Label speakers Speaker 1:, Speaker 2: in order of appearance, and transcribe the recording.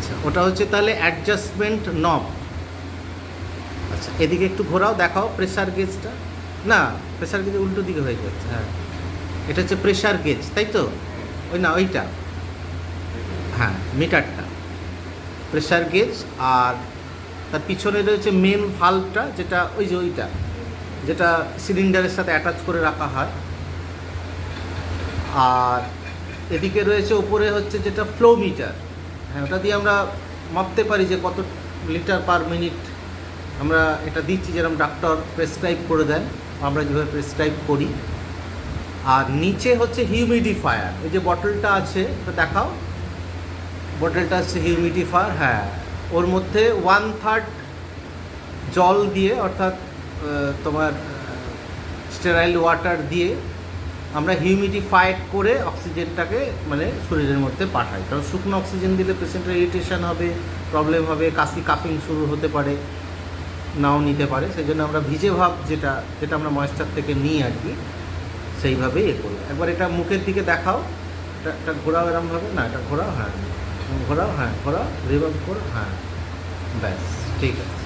Speaker 1: আচ্ছা, ওটা হচ্ছে তাহলে অ্যাডজাস্টমেন্ট নব। আচ্ছা, এদিকে একটু ঘোরাও, দেখাও প্রেসার গেজটা। না, প্রেসার গেজ উল্টো দিকে হয়ে যাচ্ছে। হ্যাঁ, এটা হচ্ছে প্রেসার গেজ, তাই তো? ওই না, ওইটা, হ্যাঁ, মিটারটা প্রেসার গেজ। আর তার পিছনে রয়েছে মেন ভালভটা, যেটা ওই যে ওইটা, যেটা সিলিন্ডারের সাথে অ্যাটাচ করে রাখা হয়। আর এদিকে রয়েছে উপরে হচ্ছে যেটা ফ্লো মিটার। হ্যাঁ, ওটা দিয়ে আমরা মাপতে পারি যে কত লিটার পার মিনিট আমরা এটা দিচ্ছি, যেরকম ডাক্তার প্রেসক্রাইব করে দেন, আমরা যেভাবে প্রেসক্রাইব করি। আর নিচে হচ্ছে হিউমিডিফায়ার। ওই যে বটলটা আছে, ওটা দেখাও, বটলটা হচ্ছে হিউমিডিফায়ার। হ্যাঁ, ওর মধ্যে 1/3 জল দিয়ে, অর্থাৎ তোমার স্টেরাইল ওয়াটার দিয়ে আমরা হিউমিডিফাইড করে অক্সিজেনটাকে মানে শরীরের মধ্যে পাঠাই। কারণ শুকনো অক্সিজেন দিলে পেশেন্টের ইরিটেশন হবে, প্রবলেম হবে, কাশি কাফিং শুরু হতে পারে, নাও নিতে পারে। সেই জন্য আমরা ভিজে ভাব যেটা যেটা আমরা ময়েশ্চার থেকে নিই আর কি, সেইভাবেই এ করি। একবার এটা মুখের দিকে দেখাও, এটা ঘোরাও এরমভাবে, না এটা ঘোরাও, হ্যাঁ ঘোরাও, হ্যাঁ ঘোরাও, রিভাব করো, হ্যাঁ, ব্যাস ঠিক আছে।